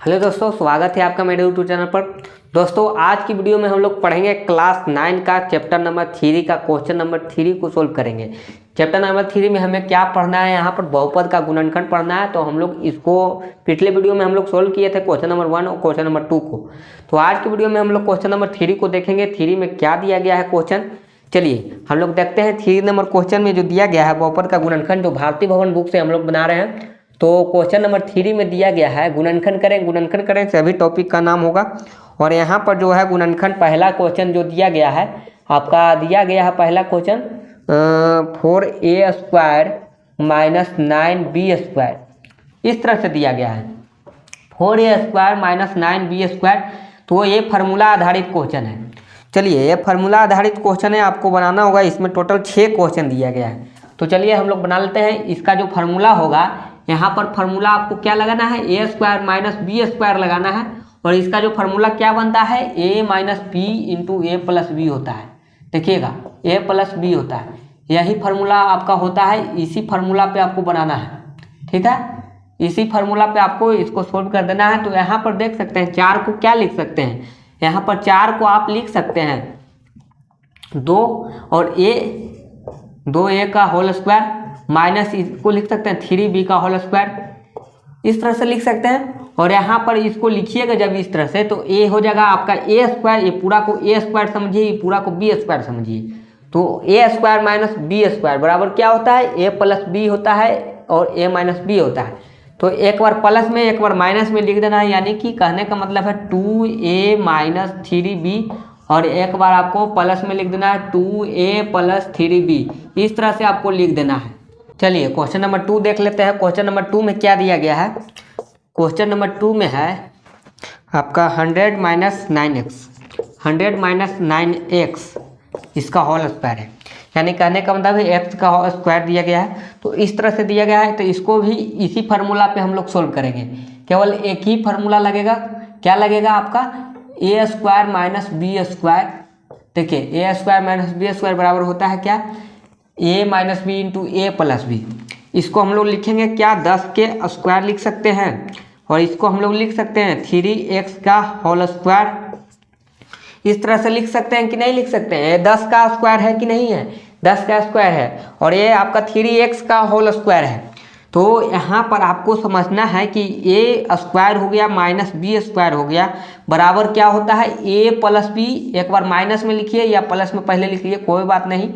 Hello दोस्तों, स्वागत है आपका मेरे यूट्यूब चैनल पर। दोस्तों आज की वीडियो में हम लोग पढ़ेंगे क्लास 9 का चैप्टर नंबर 3 का क्वेश्चन नंबर 3 को सोल्व करेंगे। चैप्टर नंबर 3 में हमें क्या पढ़ना है, यहाँ पर बहुपद का गुणनखंड पढ़ना है। तो हम लोग इसको पिछले वीडियो में हम लोग सोल्व किए थे क्वेश्चन नंबर 1 और क्वेश्चन नंबर 2 को। तो आज की वीडियो में हम लोग क्वेश्चन नंबर 3 को देखेंगे। 3 में क्या दिया गया है क्वेश्चन, चलिए हम लोग देखते हैं। 3 नंबर क्वेश्चन में जो दिया गया है बहुपद का गुणनखंड, जो भारतीय भवन बुक से हम लोग बना रहे हैं। तो क्वेश्चन नंबर 3 में दिया गया है गुणनखंड करें सभी टॉपिक का नाम होगा। और यहाँ पर जो है गुणनखंड पहला क्वेश्चन जो दिया गया है, आपका दिया गया है पहला क्वेश्चन 4a² - 9b², इस तरह से दिया गया है 4a² - 9b²। तो ये फार्मूला आधारित क्वेश्चन है। चलिए ये फार्मूला आधारित क्वेश्चन है, आपको बनाना होगा। इसमें टोटल 6 क्वेश्चन दिया गया है। तो चलिए हम लोग बना लेते हैं। इसका जो फार्मूला होगा, यहाँ पर फार्मूला आपको क्या लगाना है, a² - b² लगाना है। और इसका जो फार्मूला क्या बनता है, a - b × a + b होता है। देखिएगा a + b होता है, यही फार्मूला आपका होता है। इसी फार्मूला पे आपको बनाना है, ठीक है। इसी फार्मूला पे आपको इसको सोल्व कर देना है। तो यहाँ पर देख सकते हैं 4 को क्या लिख सकते हैं, यहाँ पर 4 को आप लिख सकते हैं 2 और a का होल स्क्वायर माइनस इसको लिख सकते हैं 3b का होल स्क्वायर, इस तरह से लिख सकते हैं। और यहाँ पर इसको लिखिएगा जब इस तरह से, तो a हो जाएगा आपका a²। ये पूरा को a² समझिए, ये पूरा को b² समझिए। तो a² - b² बराबर क्या होता है, a + b होता है और a - b होता है। तो एक बार प्लस में एक बार माइनस में लिख देना है, यानी कि कहने का मतलब है 2a - 3b। और एक बार आपको प्लस में लिख देना है 2a + 3b, इस तरह से आपको लिख देना है। चलिए क्वेश्चन नंबर 2 देख लेते हैं। क्वेश्चन नंबर 2 में क्या दिया गया है, क्वेश्चन नंबर 2 में है आपका 100 - 9x इसका होल स्क्वायर है। यानी कहने का मतलब है x का होल स्क्वायर दिया गया है। तो इस तरह से दिया गया है, तो इसको भी इसी फार्मूला पे हम लोग सोल्व करेंगे। केवल एक ही फार्मूला लगेगा, क्या लगेगा आपका a² - b²। देखिए a² - b² बराबर होता है क्या, a - b × a + b। इसको हम लोग लिखेंगे क्या, 10 के स्क्वायर लिख सकते हैं। और इसको हम लोग लिख सकते हैं 3x का होल स्क्वायर, इस तरह से लिख सकते हैं कि नहीं लिख सकते हैं। 10 का स्क्वायर है कि नहीं है, 10 का स्क्वायर है। और ये आपका 3x का होल स्क्वायर है। तो यहाँ पर आपको समझना है कि a² हो गया माइनस b² हो गया, बराबर क्या होता है a + b। एक बार माइनस में लिखिए या प्लस में पहले लिख लीजिए, कोई बात नहीं,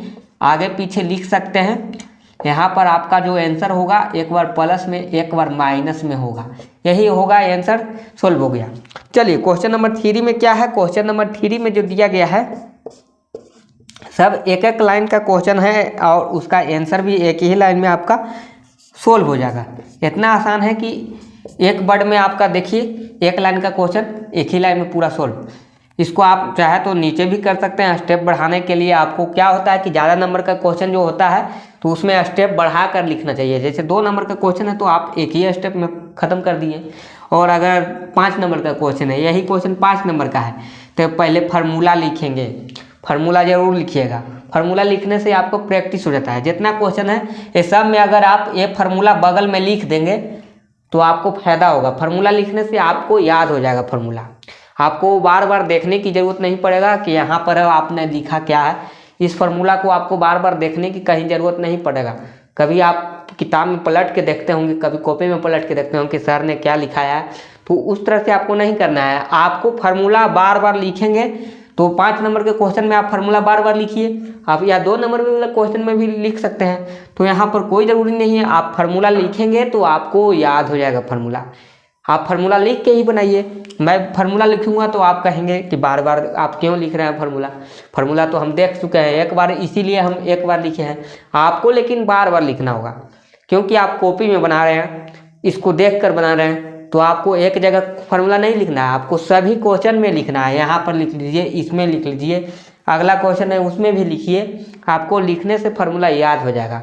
आगे पीछे लिख सकते हैं। यहाँ पर आपका जो आंसर होगा एक बार प्लस में एक बार माइनस में होगा, यही होगा आंसर। सोल्व हो गया। चलिए क्वेश्चन नंबर 3 में क्या है, क्वेश्चन नंबर 3 में जो दिया गया है सब एक एक लाइन का क्वेश्चन है और उसका आंसर भी एक ही लाइन में आपका सोल्व हो जाएगा। इतना आसान है कि एक वर्ड में आपका देखिए एक लाइन का क्वेश्चन एक ही लाइन में पूरा सोल्व। इसको आप चाहे तो नीचे भी कर सकते हैं। स्टेप बढ़ाने के लिए आपको क्या होता है कि ज़्यादा नंबर का क्वेश्चन जो होता है तो उसमें स्टेप बढ़ा कर लिखना चाहिए। जैसे 2 नंबर का क्वेश्चन है तो आप एक ही स्टेप में ख़त्म कर दिए। और अगर 5 नंबर का क्वेश्चन है, यही क्वेश्चन 5 नंबर का है, तो पहले फार्मूला लिखेंगे। फार्मूला जरूर लिखिएगा, फार्मूला लिखने से आपको प्रैक्टिस हो जाता है। जितना क्वेश्चन है ये सब में अगर आप ये फार्मूला बगल में लिख देंगे तो आपको फायदा होगा। फार्मूला लिखने से आपको याद हो जाएगा फार्मूला, आपको बार बार देखने की ज़रूरत नहीं पड़ेगा कि यहाँ पर आपने लिखा क्या है। इस फार्मूला को आपको बार बार देखने की कहीं ज़रूरत नहीं पड़ेगा। कभी आप किताब में पलट के देखते होंगे, कभी कॉपी में पलट के देखते होंगे कि सर ने क्या लिखाया है, तो उस तरह से आपको नहीं करना है। आपको फार्मूला बार बार लिखेंगे तो 5 नंबर के क्वेश्चन में आप फार्मूला बार बार लिखिए, आप या 2 नंबर वाले क्वेश्चन में भी लिख सकते हैं। तो यहाँ पर कोई ज़रूरी नहीं है, आप फार्मूला लिखेंगे तो आपको याद हो जाएगा फार्मूला। आप फार्मूला लिख के ही बनाइए। मैं फार्मूला लिखूंगा तो आप कहेंगे कि बार बार आप क्यों लिख रहे हैं फार्मूला, फार्मूला तो हम देख चुके हैं एक बार, इसीलिए हम एक बार लिखे हैं। आपको लेकिन बार बार लिखना होगा, क्योंकि आप कॉपी में बना रहे हैं, इसको देख कर बना रहे हैं। तो आपको एक जगह फार्मूला नहीं लिखना है, आपको सभी क्वेश्चन में लिखना है। यहाँ पर लिख लीजिए, इसमें लिख लीजिए, अगला क्वेश्चन है उसमें भी लिखिए। आपको लिखने से फार्मूला याद हो जाएगा।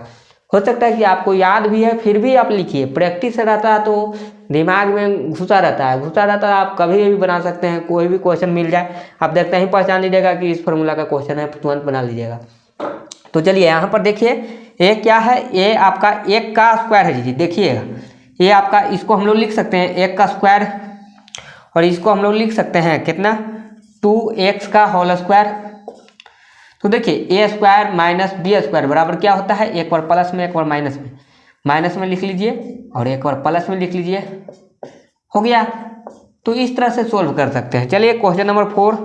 हो सकता है कि आपको याद भी है फिर भी आप लिखिए, प्रैक्टिस रहता है तो दिमाग में घुसा रहता है। आप कभी भी बना सकते हैं, कोई भी क्वेश्चन मिल जाए आप देखते ही पहचान लीजिएगा कि इस फार्मूला का क्वेश्चन है, तुरंत बना लीजिएगा। तो चलिए यहाँ पर देखिए ये क्या है, ये आपका 1 का स्क्वायर है जी। देखिएगा ये आपका, इसको हम लोग लिख सकते हैं 1 का स्क्वायर और इसको हम लोग लिख सकते हैं कितना 2x का होल स्क्वायर। तो देखिए a square minus b square बराबर क्या होता है, एक बार प्लस में एक बार माइनस में लिख लीजिए और एक बार प्लस में लिख लीजिए, हो गया। तो इस तरह से सोल्व कर सकते हैं। चलिए क्वेश्चन नंबर 4,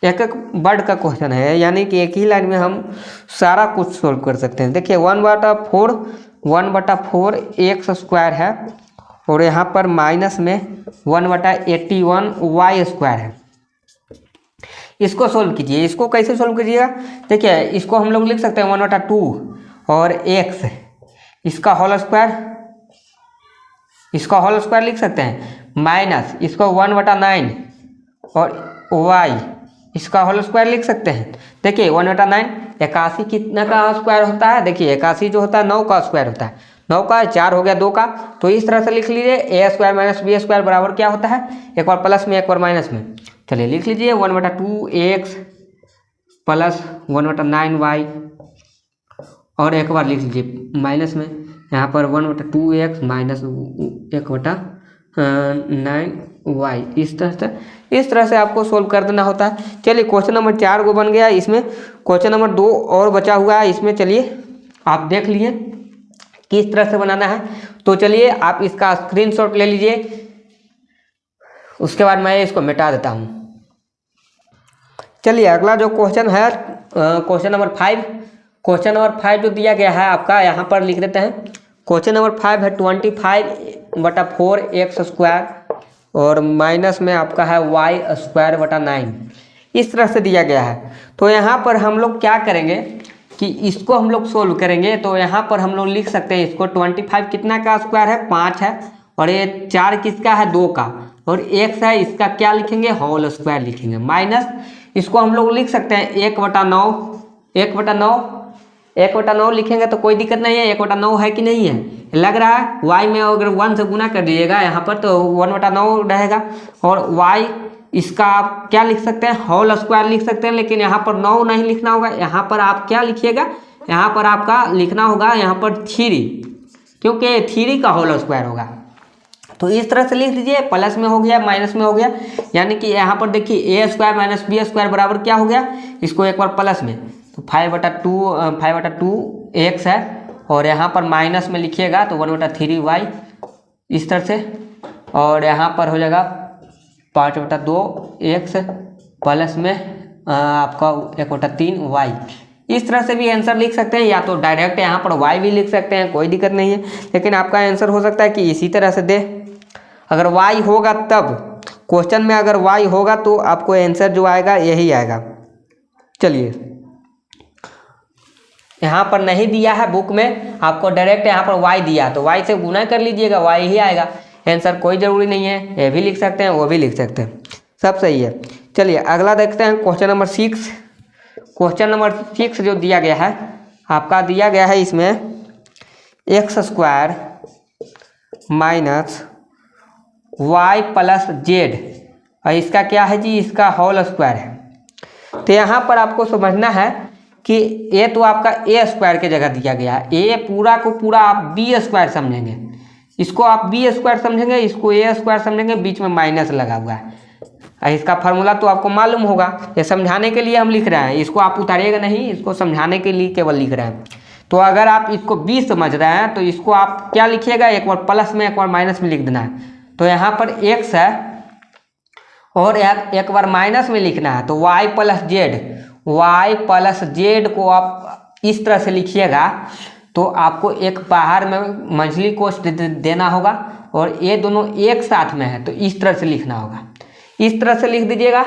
एक एक वर्ड का क्वेश्चन है, यानी कि एक ही लाइन में हम सारा कुछ सोल्व कर सकते हैं। देखिए 1/4 एक्स स्क्वायर है और यहाँ पर माइनस में 1/81 वाई स्क्वायर है। इसको सोल्व कीजिए। इसको कैसे सोल्व कीजिएगा, देखिए इसको हम लोग लिख सकते हैं 1/2 और एक्स इसका होल स्क्वायर लिख सकते हैं, माइनस इसको 1/9 और वाई इसका होल स्क्वायर लिख सकते हैं। देखिए 1/9 81 कितना का स्क्वायर होता है, देखिए 81 जो होता है 9 का स्क्वायर होता है, 9 का 4 हो गया 2 का। तो इस तरह से लिख लीजिए ए स्क्वायर माइनस बी स्क्वायर बराबर क्या होता है, एक बार प्लस में एक बार माइनस में। चलिए लिख लीजिए 1/2 एक्स प्लस 1/9 वाई और एक बार लिख लीजिए माइनस में, यहाँ पर 1/2 एक्स माइनस 1/9 वाई। इस तरह से आपको सोल्व कर देना होता है। चलिए क्वेश्चन नंबर 4 को बन गया। इसमें क्वेश्चन नंबर 2 और बचा हुआ है, इसमें चलिए आप देख लिए किस तरह से बनाना है। तो चलिए आप इसका स्क्रीनशॉट ले लीजिए, उसके बाद मैं इसको मिटा देता हूँ। चलिए अगला जो क्वेश्चन है क्वेश्चन नंबर 5 जो दिया गया है आपका, यहाँ पर लिख देते हैं। क्वेश्चन नंबर 5 है 25/4 एक्स स्क्वायर और माइनस में आपका है वाई स्क्वायर बटा 9, इस तरह से दिया गया है। तो यहाँ पर हम लोग क्या करेंगे कि इसको हम लोग सोल्व करेंगे। तो यहाँ पर हम लोग लिख सकते हैं इसको 25 कितना का स्क्वायर है, 5 है, और ये 4 किसका है, 2 का, और एक्स है इसका क्या लिखेंगे, होल स्क्वायर लिखेंगे, माइनस इसको हम लोग लिख सकते हैं 1/9 लिखेंगे तो कोई दिक्कत नहीं है। 1/9 है कि नहीं है, लग रहा है। y में अगर 1 से गुना कर दीजिएगा यहाँ पर तो 1/9 रहेगा, और y इसका आप क्या लिख सकते हैं, होल स्क्वायर लिख सकते हैं। लेकिन यहाँ पर 9 नहीं लिखना होगा, यहाँ पर आप क्या लिखिएगा, यहाँ पर आपका लिखना होगा यहाँ पर 3, क्योंकि 3 का होल स्क्वायर होगा। तो इस तरह से लिख दीजिए, प्लस में हो गया माइनस में हो गया, यानी कि यहाँ पर देखिए a square minus b square बराबर क्या हो गया, इसको एक बार प्लस में तो 5/2 एक्स है, और यहाँ पर माइनस में लिखिएगा तो 1/3 वाई, इस तरह से, और यहाँ पर हो जाएगा 5/2 एक्स प्लस में आपका 1/3 वाई। इस तरह से भी आंसर लिख सकते हैं, या तो डायरेक्ट यहाँ पर वाई भी लिख सकते हैं, कोई दिक्कत नहीं है। लेकिन आपका आंसर हो सकता है कि इसी तरह से दे, अगर वाई होगा तब क्वेश्चन में, अगर वाई होगा तो आपको आंसर जो आएगा यही आएगा। चलिए यहाँ पर नहीं दिया है बुक में, आपको डायरेक्ट यहाँ पर y दिया तो y से गुना कर लीजिएगा, y ही आएगा आंसर, कोई ज़रूरी नहीं है, ये भी लिख सकते हैं वो भी लिख सकते हैं, सब सही है। चलिए अगला देखते हैं क्वेश्चन नंबर 6। क्वेश्चन नंबर 6 जो दिया गया है आपका, दिया गया है इसमें x square minus y plus z, और इसका क्या है जी, इसका होल स्क्वायर है। तो यहाँ पर आपको समझना है कि ये तो आपका ए स्क्वायर के जगह दिया गया है, ए पूरा को पूरा आप बी स्क्वायर समझेंगे, इसको आप बी स्क्वायर समझेंगे, इसको ए स्क्वायर समझेंगे, बीच में माइनस लगा हुआ है। इसका फार्मूला तो आपको मालूम होगा, ये समझाने के लिए हम लिख रहे हैं, इसको आप उतारिएगा नहीं, इसको समझाने के लिए केवल लिख रहे हैं। तो अगर आप इसको बी समझ रहे हैं तो इसको आप क्या लिखिएगा, एक बार प्लस में एक बार माइनस में लिख देना है। तो यहाँ पर एक्स है और एक बार माइनस में लिखना है, तो वाई प्लस जेड को आप इस तरह से लिखिएगा। तो आपको एक बाहर में मंझली कोष्ठ देना होगा, और ये दोनों एक साथ में है तो इस तरह से लिखना होगा, इस तरह से लिख दीजिएगा।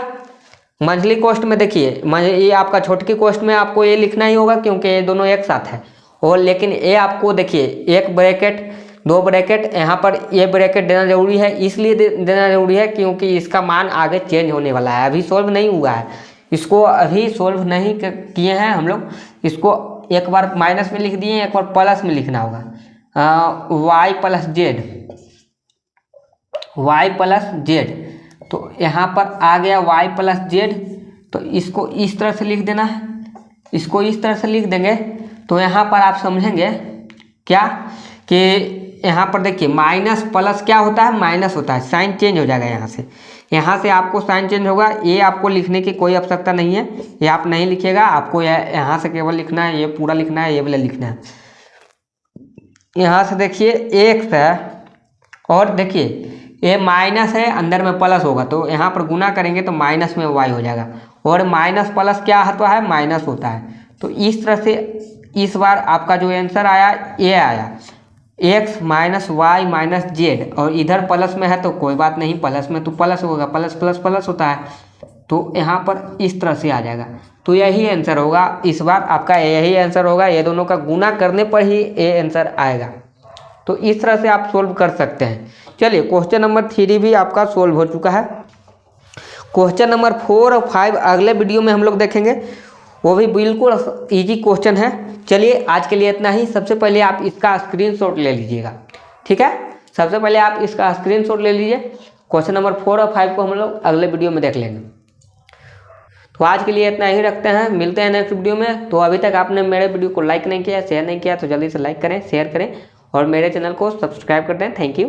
मंझली कोष्ठ में देखिए, ये आपका छोटकी कोष्ठ में आपको ये लिखना ही होगा क्योंकि ये दोनों एक साथ है, और लेकिन ये आपको देखिए एक ब्रैकेट 2 ब्रैकेट यहाँ पर ये ब्रैकेट देना जरूरी है, इसलिए देना जरूरी है क्योंकि इसका मान आगे चेंज होने वाला है, अभी सॉल्व नहीं हुआ है, इसको अभी सॉल्व नहीं किए हैं हम लोग। इसको एक बार माइनस में लिख दिए, एक बार प्लस में लिखना होगा, वाई प्लस जेड। तो यहाँ पर आ गया y प्लस जेड, तो इसको इस तरह से लिख देना है, इसको इस तरह से लिख देंगे। तो यहाँ पर आप समझेंगे क्या कि यहाँ पर देखिए माइनस प्लस क्या होता है, माइनस होता है, साइन चेंज हो जाएगा यहाँ से आपको साइन चेंज होगा। ये आपको लिखने की कोई आवश्यकता नहीं है, ये आप नहीं लिखिएगा, आपको यहाँ से केवल लिखना है, ये पूरा लिखना है, ये वाला लिखना है। यहाँ से देखिए एक्स है और देखिए ये माइनस है, अंदर में प्लस होगा तो यहाँ पर गुना करेंगे तो माइनस में वाई हो जाएगा, और माइनस प्लस क्या होता है, माइनस होता है। तो इस तरह से इस बार आपका जो आंसर आया ये आया x minus y minus z, और इधर प्लस में है तो कोई बात नहीं, प्लस में तो प्लस होगा, प्लस प्लस प्लस होता है, तो यहाँ पर इस तरह से आ जाएगा। तो यही आंसर होगा, इस बार आपका यही आंसर होगा, ये दोनों का गुना करने पर ही ये आंसर आएगा। तो इस तरह से आप सोल्व कर सकते हैं। चलिए क्वेश्चन नंबर 3 भी आपका सोल्व हो चुका है। क्वेश्चन नंबर 4 और 5 अगले वीडियो में हम लोग देखेंगे, वो भी बिल्कुल इजी क्वेश्चन है। चलिए आज के लिए इतना ही। सबसे पहले आप इसका स्क्रीनशॉट ले लीजिएगा, ठीक है, सबसे पहले आप इसका स्क्रीनशॉट ले लीजिए। क्वेश्चन नंबर 4 और 5 को हम लोग अगले वीडियो में देख लेंगे। तो आज के लिए इतना ही रखते हैं, मिलते हैं नेक्स्ट वीडियो में। तो अभी तक आपने मेरे वीडियो को लाइक नहीं किया, शेयर नहीं किया, तो जल्दी से लाइक करें, शेयर करें और मेरे चैनल को सब्सक्राइब कर दें। Thank you.